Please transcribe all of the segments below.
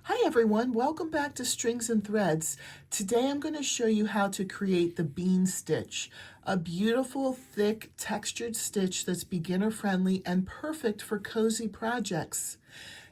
Hi everyone, welcome back to Strings and Threads. Today I'm going to show you how to create the bean stitch, a beautiful, thick, textured stitch that's beginner friendly and perfect for cozy projects.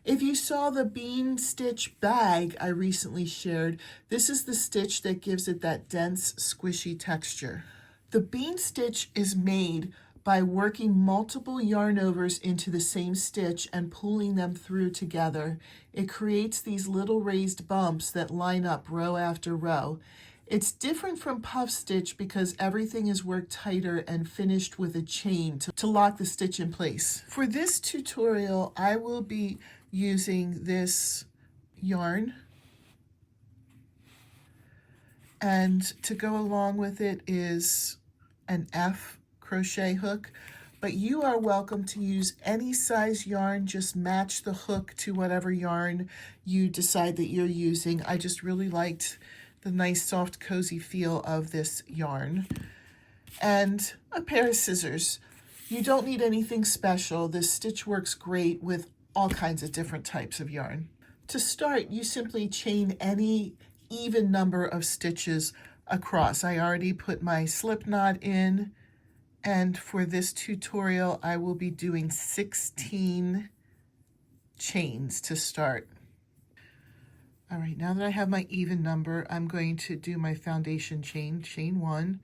If you saw the bean stitch bag I recently shared, this is the stitch that gives it that dense, squishy texture. The bean stitch is made by working multiple yarn overs into the same stitch and pulling them through together. It creates these little raised bumps that line up row after row. It's different from puff stitch because everything is worked tighter and finished with a chain to lock the stitch in place. For this tutorial, I will be using this yarn, and to go along with it is an F crochet hook, but you are welcome to use any size yarn. Just match the hook to whatever yarn you decide that you're using. I just really liked the nice soft cozy feel of this yarn. And a pair of scissors. You don't need anything special. This stitch works great with all kinds of different types of yarn. To start, you simply chain any even number of stitches across. I already put my slip knot in, and for this tutorial I will be doing 16 chains to start. All right, now that I have my even number, I'm going to do my foundation chain, chain 1,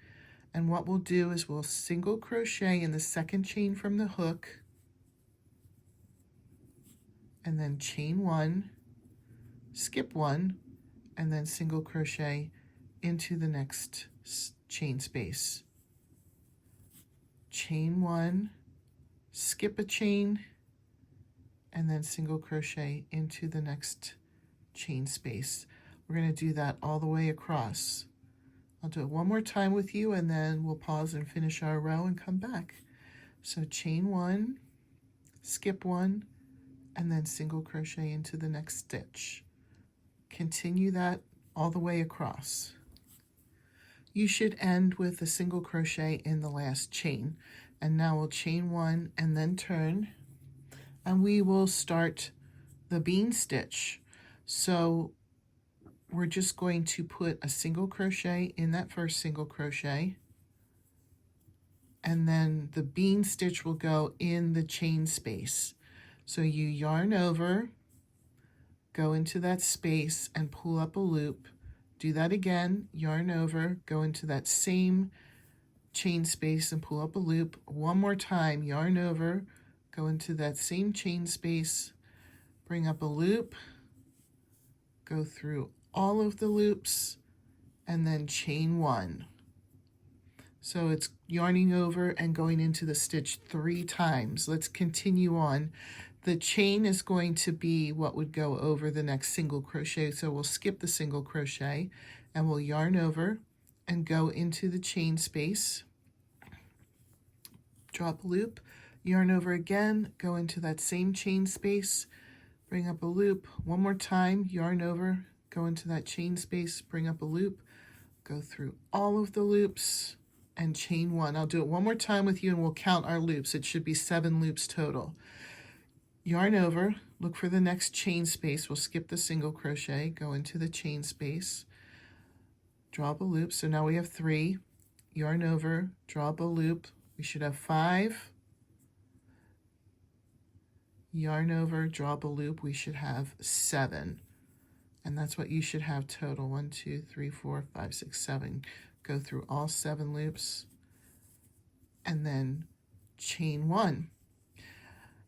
and what we'll do is we'll single crochet in the second chain from the hook, and then chain 1, skip 1, and then single crochet into the next chain space. Chain 1, skip a chain, and then single crochet into the next chain space. We're going to do that all the way across. I'll do it one more time with you, and then we'll pause and finish our row and come back. So chain 1, skip 1, and then single crochet into the next stitch. Continue that all the way across. You should end with a single crochet in the last chain. And now we'll chain 1 and then turn, and we will start the bean stitch. So we're just going to put a single crochet in that first single crochet, and then the bean stitch will go in the chain space. So you yarn over, go into that space and pull up a loop. Do that again, yarn over, go into that same chain space and pull up a loop. One more time, yarn over, go into that same chain space, bring up a loop, go through all of the loops, and then chain 1. So it's yarning over and going into the stitch 3 times. Let's continue on. The chain is going to be what would go over the next single crochet. So we'll skip the single crochet and we'll yarn over and go into the chain space, drop a loop, yarn over again, go into that same chain space, bring up a loop, one more time, yarn over, go into that chain space, bring up a loop, go through all of the loops, and chain 1. I'll do it one more time with you and we'll count our loops. It should be 7 loops total. Yarn over, look for the next chain space. We'll skip the single crochet, go into the chain space, draw a loop. So now we have 3. Yarn over, draw a loop. We should have 5. Yarn over, draw a loop. We should have 7. And that's what you should have total. 1, 2, 3, 4, 5, 6, 7. Go through all 7 loops and then chain 1.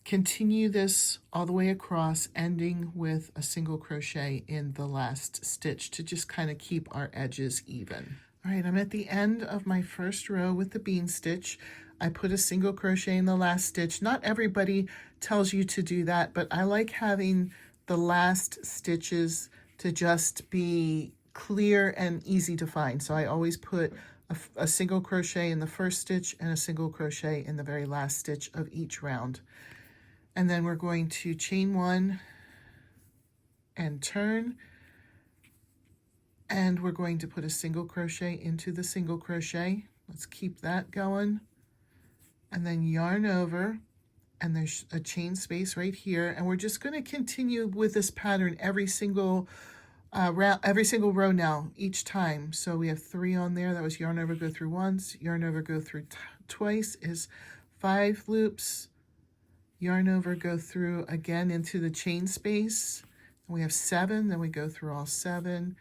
Continue this all the way across, ending with a single crochet in the last stitch to just kind of keep our edges even. All right, I'm at the end of my first row with the bean stitch. I put a single crochet in the last stitch. Not everybody tells you to do that, but I like having the last stitches to just be clear and easy to find. So I always put a single crochet in the first stitch and a single crochet in the very last stitch of each round. And then we're going to chain 1 and turn, and we're going to put a single crochet into the single crochet. Let's keep that going. And then yarn over, and there's a chain space right here, and we're just going to continue with this pattern every single row now, each time. So we have 3 on there. That was yarn over, go through once, yarn over, go through twice is 5 loops, yarn over, go through again into the chain space. We have 7, then we go through all 7,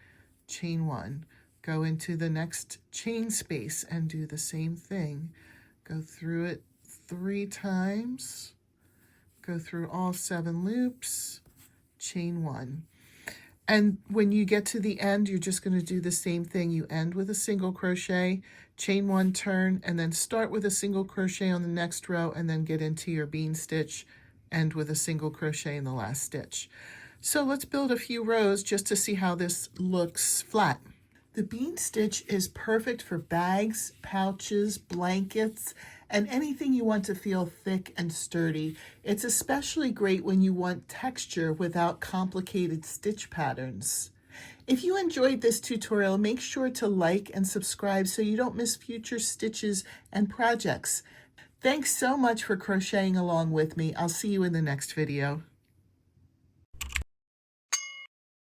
chain 1, go into the next chain space and do the same thing. Go through it 3 times, go through all 7 loops, chain 1. And when you get to the end, you're just going to do the same thing. You end with a single crochet, chain 1, turn, and then start with a single crochet on the next row, and then get into your bean stitch, end with a single crochet in the last stitch. So let's build a few rows just to see how this looks flat. The bean stitch is perfect for bags, pouches, blankets, and anything you want to feel thick and sturdy. It's especially great when you want texture without complicated stitch patterns. If you enjoyed this tutorial, make sure to like and subscribe so you don't miss future stitches and projects. Thanks so much for crocheting along with me. I'll see you in the next video.